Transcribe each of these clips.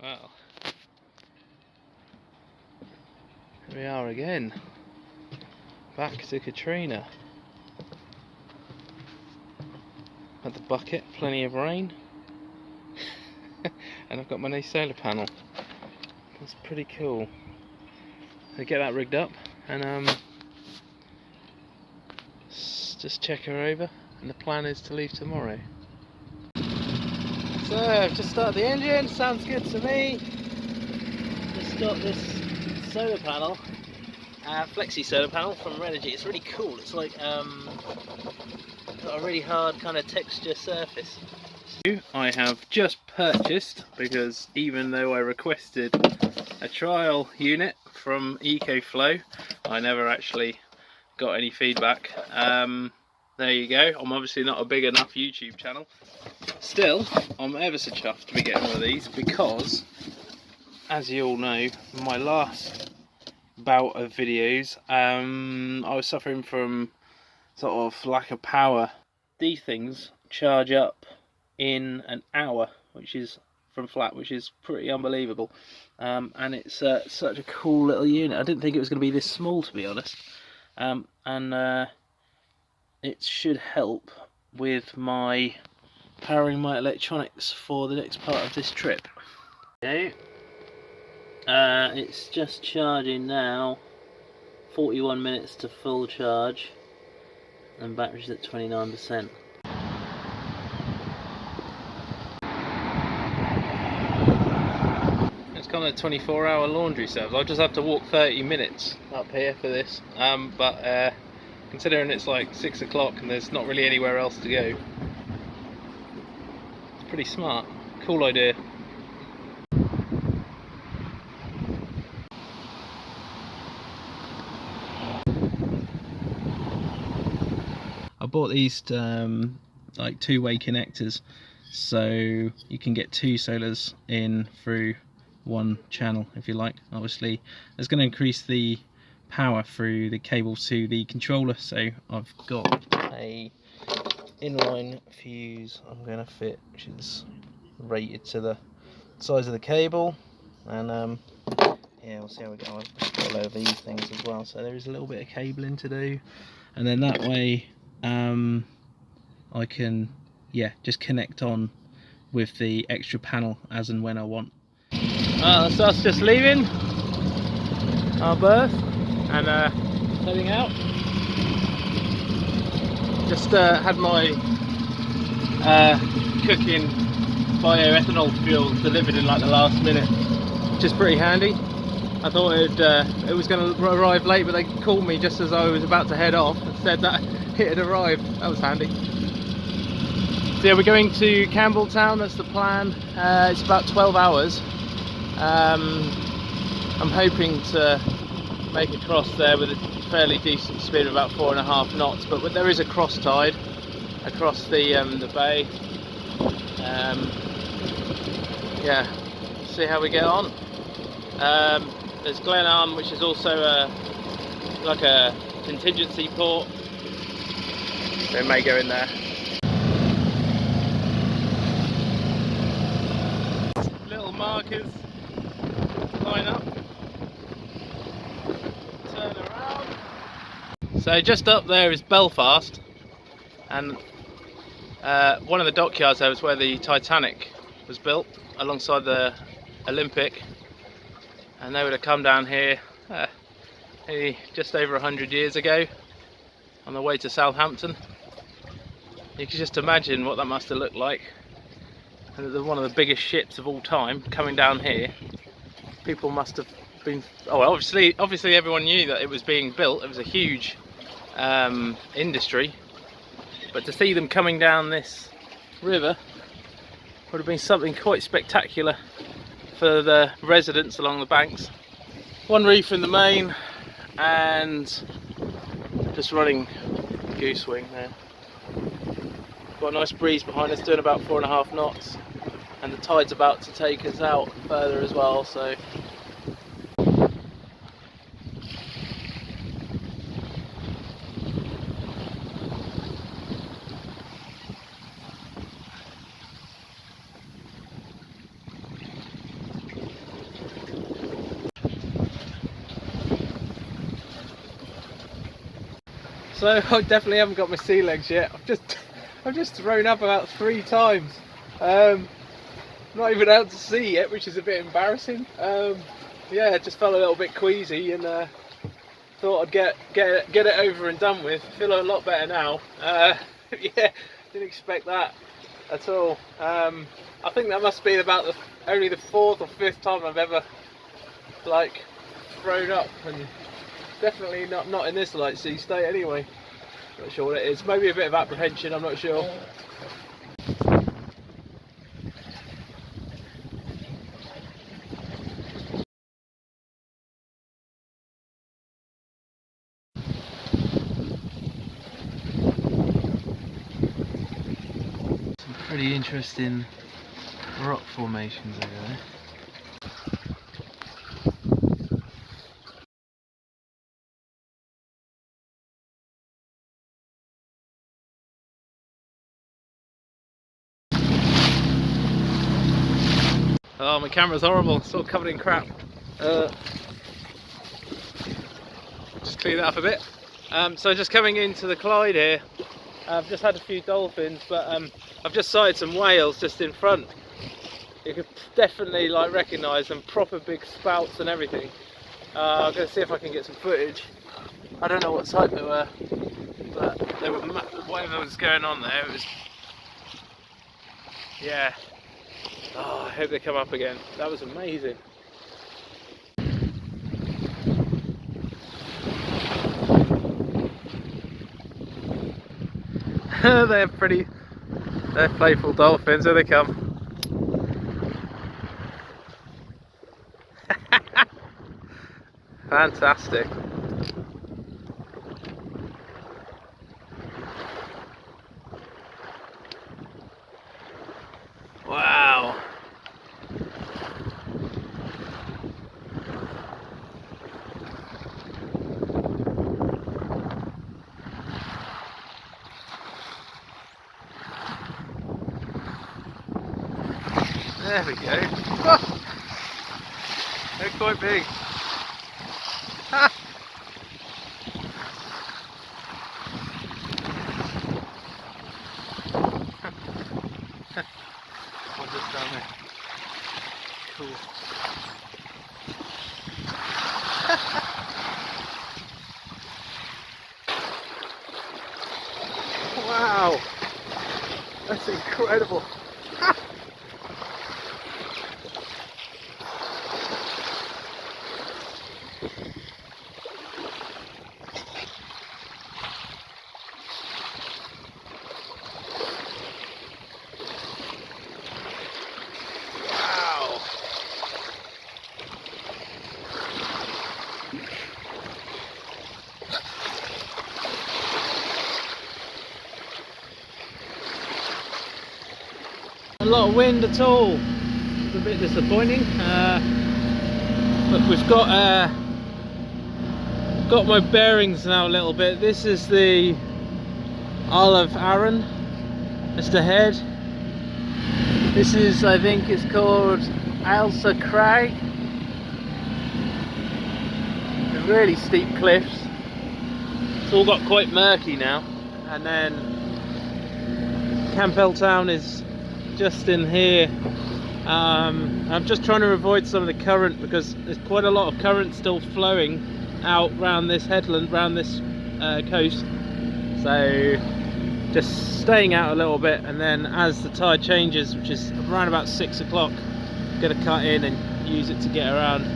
Well, here we are again, back to Katrina. Had the bucket, plenty of rain, and I've got my new solar panel. That's pretty cool. So get that rigged up and just check her over, and the plan is to leave tomorrow. So I've just started the engine, sounds good to me. Just got this solar panel, flexi solar panel from Renogy. It's really cool. It's like got a really hard kind of texture surface. I have just purchased, because even though I requested a trial unit from EcoFlow, I never actually got any feedback. There you go. I'm obviously not a big enough YouTube channel. Still, I'm ever so chuffed to be getting one of these, because as you all know, my last bout of videos, I was suffering from sort of lack of power. These things charge up in an hour, which is from flat, which is pretty unbelievable. And it's such a cool little unit. I didn't think it was going to be this small, to be honest. It should help with my powering my electronics for the next part of this trip. Okay. It's just charging now, 41 minutes to full charge, and battery's at 29%. It's kind of 24-hour laundry service. I'll just have to walk 30 minutes up here for this, but considering it's like 6 o'clock and there's not really anywhere else to go, it's pretty smart. Cool idea. I bought these like two-way connectors, so you can get two solars in through one channel if you like. Obviously it's going to increase the power through the cable to the controller, so I've got a inline fuse I'm going to fit, which is rated to the size of the cable, and yeah, we'll see how we go. I've just got a load of these things as well, so there is a little bit of cabling to do, and then that way I can just connect on with the extra panel as and when I want. So that's just leaving our berth and heading out. Just had my cooking bioethanol fuel delivered in like the last minute, which is pretty handy. I thought it was going to arrive late, but they called me just as I was about to head off and said that it had arrived. That was handy. So yeah, we're going to Campbelltown, that's the plan. It's about 12 hours. I'm hoping to make a cross there with a fairly decent speed of about 4.5 knots, but there is a cross tide across the bay. Yeah, see how we get on. There's Glenarm, which is also like a contingency port, so we may go in there. Little markers line up, turn around. So just up there is Belfast, and one of the dockyards there was where the Titanic was built alongside the Olympic, and they would have come down here maybe just over 100 years ago on the way to Southampton. You can just imagine what that must have looked like. And one of the biggest ships of all time coming down here. People must have been, oh, obviously everyone knew that it was being built. It was a huge industry, but to see them coming down this river would have been something quite spectacular for the residents along the banks. One reef in the main, and just running goose wing there. Got a nice breeze behind us, doing about 4.5 knots, and the tide's about to take us out further as well, so So I definitely haven't got my sea legs yet. I've just thrown up about 3 times. Not even out to sea yet, which is a bit embarrassing. Yeah, I just felt a little bit queasy and thought I'd get it over and done with. Feel a lot better now. Yeah, didn't expect that at all. I think that must be about only the 4th or 5th time I've ever like thrown up, and definitely not in this light sea state anyway. Not sure what it is. Maybe a bit of apprehension. I'm not sure. Some pretty interesting rock formations over there. Oh, my camera's horrible. It's all covered in crap. Just clean that up a bit. So just coming into the Clyde here, I've just had a few dolphins, but I've just sighted some whales just in front. You could definitely like recognise them, proper big spouts and everything. I'm going to see if I can get some footage. I don't know what type they were, but they were whatever was going on there. It was, yeah. Oh, I hope they come up again. That was amazing. They're playful dolphins. Here they come. Fantastic. Wow. There we go. Oh, they're quite big. Ha! One just down there. Cool. Wow, that's incredible. A lot of wind at all. It's a bit disappointing, but we've got my bearings now a little bit. This is the Mull of Kintyre, Mr. Head. This is, I think it's called Ailsa Crag. Really steep cliffs. It's all got quite murky now. And then Campbelltown is just in here. I'm just trying to avoid some of the current because there's quite a lot of current still flowing out round this headland, round this coast. So just staying out a little bit, and then as the tide changes, which is around about 6 o'clock, I'm going to cut in and use it to get around.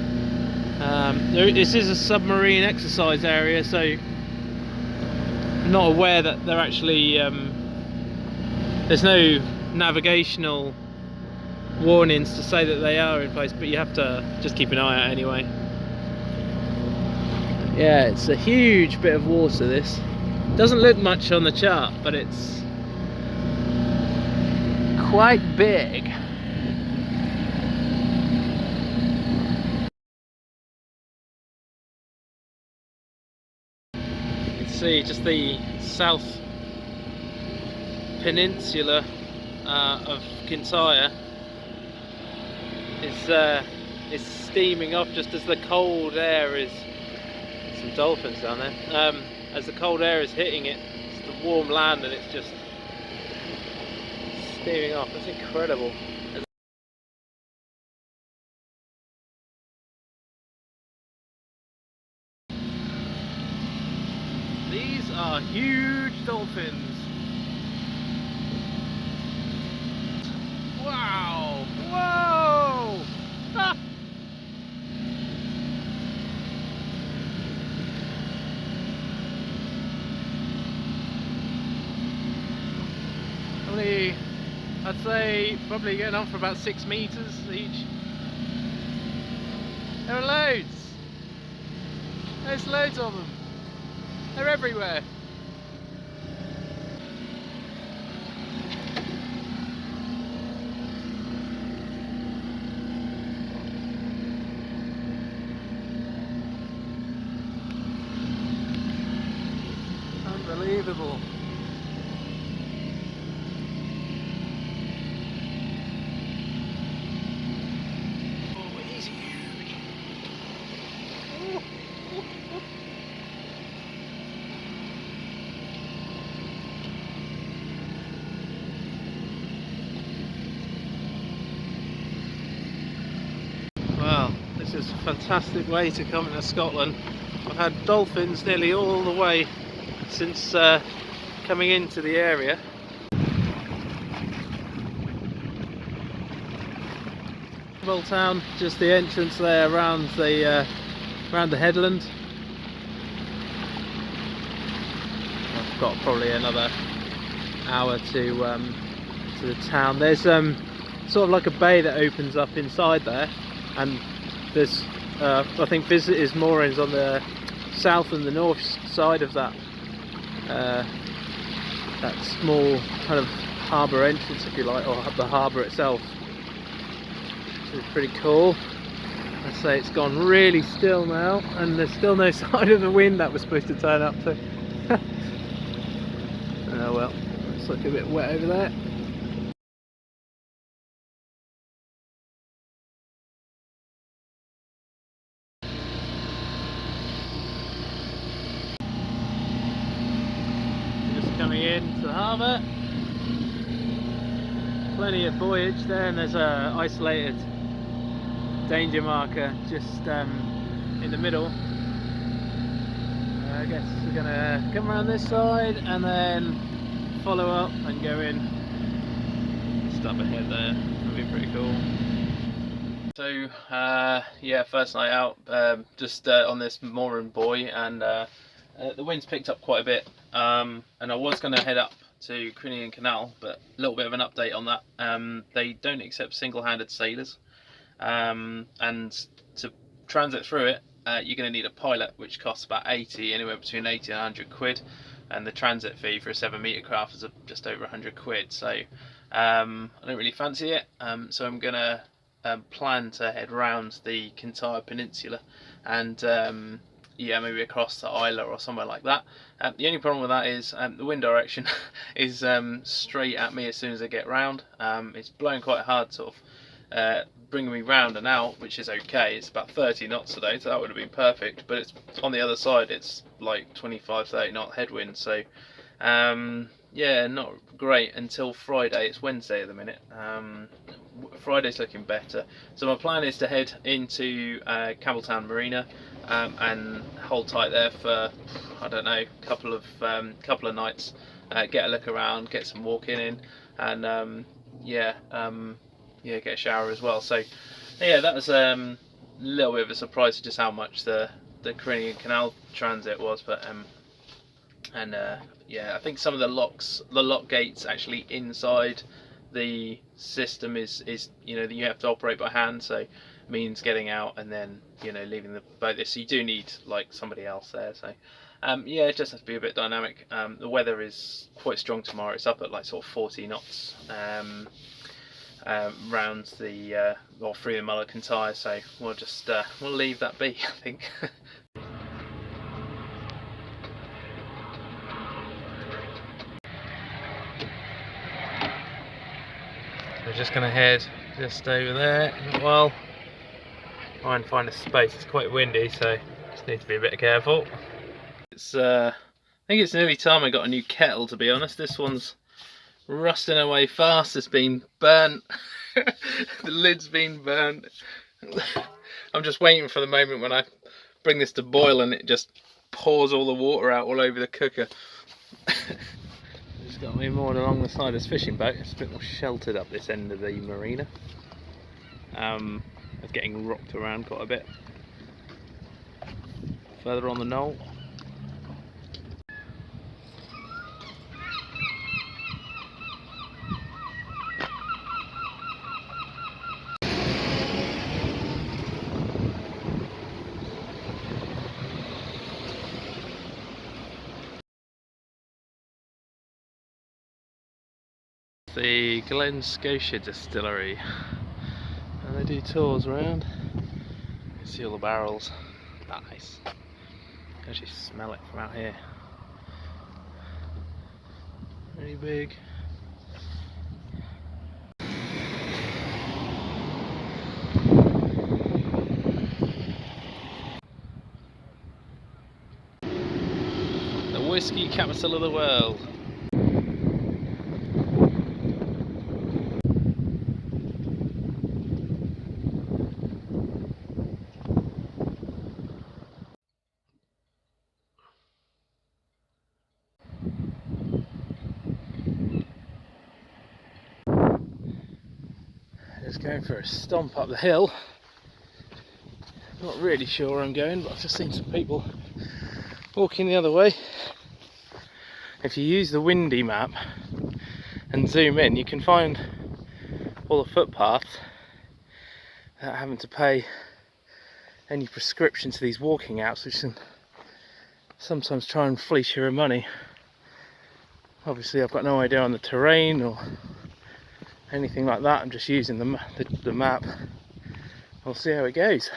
This is a submarine exercise area, so I'm not aware that they're actually there's no navigational warnings to say that they are in place, but you have to just keep an eye out anyway. Yeah, it's a huge bit of water. This doesn't look much on the chart, but it's quite big. You can see just the south peninsula of Kintyre is steaming off just as the cold air is. Some dolphins down there. as the cold air is hitting it, it's the warm land and it's just steaming off. That's incredible. These are huge dolphins. Wow! Whoa! Ah! Probably, I'd say probably getting on for about 6 meters each. There are loads. There's loads of them. They're everywhere. Unbelievable. Oh, he's huge. Wow, this is a fantastic way to come into Scotland. I've had dolphins nearly all the way since coming into the area. Campbelltown, just the entrance there around the headland. I've got probably another hour to the town. There's sort of like a bay that opens up inside there, and there's I think visitors' moorings on the south and the north side of that that small kind of harbour entrance, if you like, or the harbour itself. Which is pretty cool. I'd say it's gone really still now, and there's still no sign of the wind that was supposed to turn up. So, oh well, it's looking a bit wet over there. Just coming into the harbour. Plenty of voyage there, and there's a isolated danger marker just in the middle. I guess we're gonna come around this side and then follow up and go in. Just up ahead there, that'll be pretty cool. So yeah, first night out, just on this mooring buoy, and the wind's picked up quite a bit, and I was going to head up to Crinan Canal, but a little bit of an update on that. They don't accept single-handed sailors, and to transit through it, you're going to need a pilot, which costs about 80, anywhere between 80 and 100 quid, and the transit fee for a 7-metre craft is just over 100 quid. So I don't really fancy it, so I'm going to plan to head round the Kintyre Peninsula, and yeah, maybe across to Isla or somewhere like that. The only problem with that is the wind direction is straight at me as soon as I get round. It's blowing quite hard, sort of bringing me round and out, which is okay. It's about 30 knots today, so that would have been perfect, but it's on the other side, it's like 25-30 knot headwind, so yeah, not great until Friday. It's Wednesday at the minute. Friday's looking better, so my plan is to head into Campbelltown Marina and hold tight there for, I don't know, couple of nights, get a look around, get some walking in, and yeah, get a shower as well. So yeah, that was a little bit of a surprise to just how much the Crinan Canal transit was, but and yeah, I think some of the lock gates actually inside the system is you know, that you have to operate by hand, so means getting out and then, you know, leaving the boat there, so you do need like somebody else there. So yeah, it just has to be a bit dynamic. The weather is quite strong tomorrow. It's up at like sort of 40 knots round the or through the Mull of Kintyre, so we'll just we'll leave that be, I think. We're just going to head just over there. Well, try and find a space. It's quite windy, so just need to be a bit careful. It's think it's nearly time I got a new kettle, to be honest. This one's rusting away fast. It's been burnt. The lid's been burnt. I'm just waiting for the moment when I bring this to boil and it just pours all the water out all over the cooker. Just got me moored along the side of this fishing boat. It's a bit more sheltered up this end of the marina. It's getting rocked around quite a bit. Further on the knoll. The Glen Scotia distillery, and they do tours around. You can see all the barrels. Nice. You can actually smell it from out here. Really big. The whiskey capital of the world. Just going for a stomp up the hill. Not really sure where I'm going, but I've just seen some people walking the other way. If you use the windy map and zoom in, you can find all the footpaths without having to pay any prescription to these walking apps, which can sometimes try and fleece your money. Obviously I've got no idea on the terrain or anything like that. I'm just using the map. We'll see how it goes.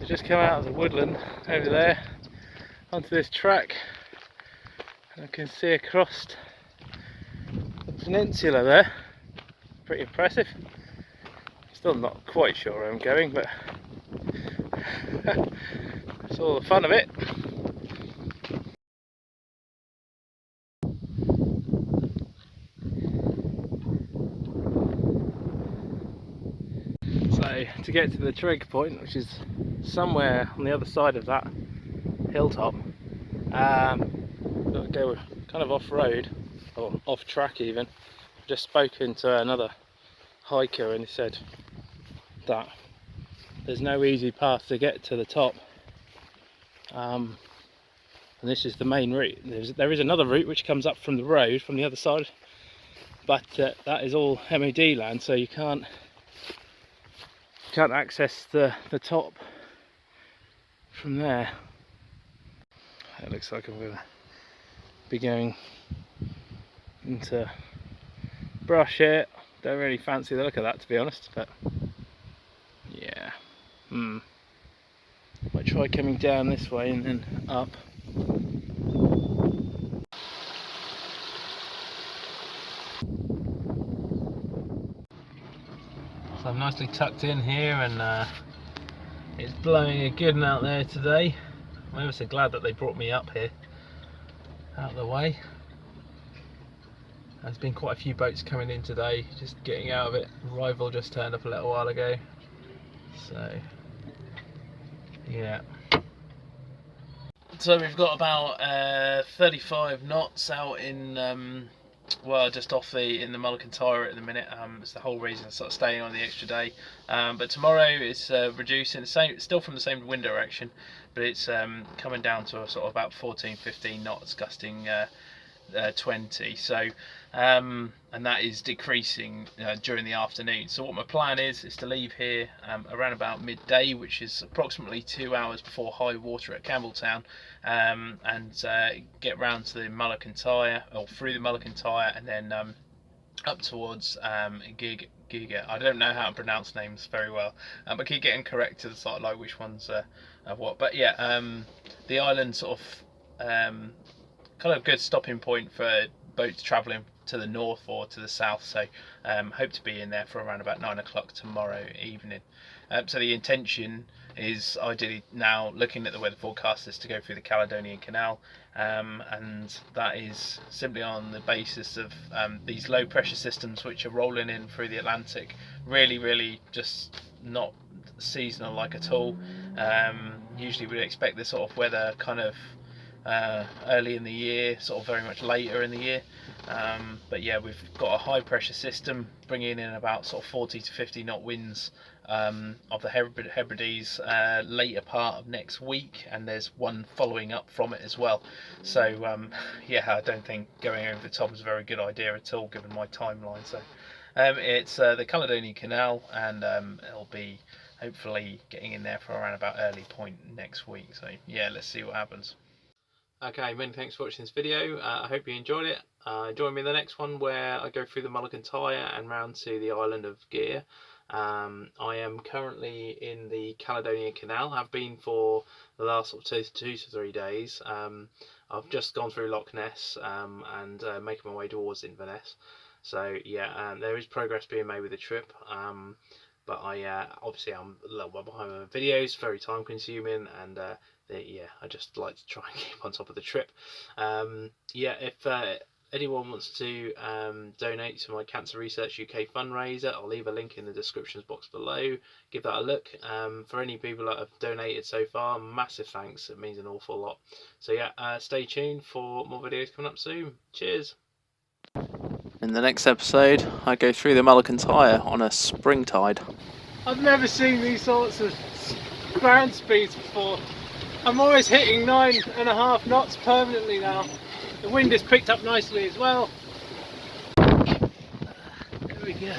Just come out of the woodland over there onto this track, and I can see across the peninsula there. Pretty impressive. Still not quite sure where I'm going, but it's all the fun of it. So to get to the trig point, which is somewhere on the other side of that hilltop, got to go kind of off road or off track even. I've just spoken to another hiker and he said that there's no easy path to get to the top, and this is the main route. There is another route which comes up from the road from the other side, but that is all MOD land, so you can't access the top from there. It looks like I'm going to be going into brush here. Don't really fancy the look of that, to be honest, but yeah. Might try coming down this way and then up. So I'm nicely tucked in here, and it's blowing a good one out there today. I'm ever so glad that they brought me up here, out of the way. There's been quite a few boats coming in today, just getting out of it. Rival just turned up a little while ago, so yeah. So we've got about 35 knots out in well, just off in the Mull of Kintyre at the minute. It's the whole reason I'm sort of staying on the extra day. But tomorrow it's reducing, still from the same wind direction, but it's coming down to a sort of about 14-15 knots, gusting 20. So and that is decreasing during the afternoon. So what my plan is to leave here around about midday, which is approximately 2 hours before high water at Campbelltown, and get round to the Mull of Kintyre, or through the Mull of Kintyre, and then up towards Giga. I don't know how to pronounce names very well, but keep getting corrected, sort of like which ones are what. But yeah, the island sort of kind of good stopping point for boats travelling to the north or to the south. So hope to be in there for around about 9 o'clock tomorrow evening. So the intention is, ideally now looking at the weather forecast, is to go through the Caledonian Canal, and that is simply on the basis of these low pressure systems which are rolling in through the Atlantic. Really just not seasonal like at all. Usually we'd expect this sort of weather kind of early in the year, sort of very much later in the year, but yeah, we've got a high pressure system bringing in about sort of 40 to 50 knot winds of the Hebrides later part of next week, and there's one following up from it as well. So yeah, I don't think going over the top is a very good idea at all given my timeline. So it's the Caledonian Canal, and it'll be hopefully getting in there for around about early point next week. So yeah, let's see what happens. Okay, many thanks for watching this video. I hope you enjoyed it. Join me in the next one where I go through the Mull of Kintyre and round to the island of Gir. I am currently in the Caledonian Canal. Have been for the last sort of 2 to 3 days. I've just gone through Loch Ness and making my way towards Inverness. So yeah, there is progress being made with the trip. But obviously I'm a little bit behind with my videos, very time consuming, and yeah, I just like to try and keep on top of the trip. Yeah, if anyone wants to donate to my Cancer Research UK fundraiser, I'll leave a link in the descriptions box below. Give that a look. For any people that have donated so far, massive thanks, it means an awful lot. So yeah, stay tuned for more videos coming up soon. Cheers. In the next episode, I go through the Mull of Kintyre on a spring tide. I've never seen these sorts of ground speeds before. I'm always hitting 9.5 knots permanently now. The wind has picked up nicely as well. There we go.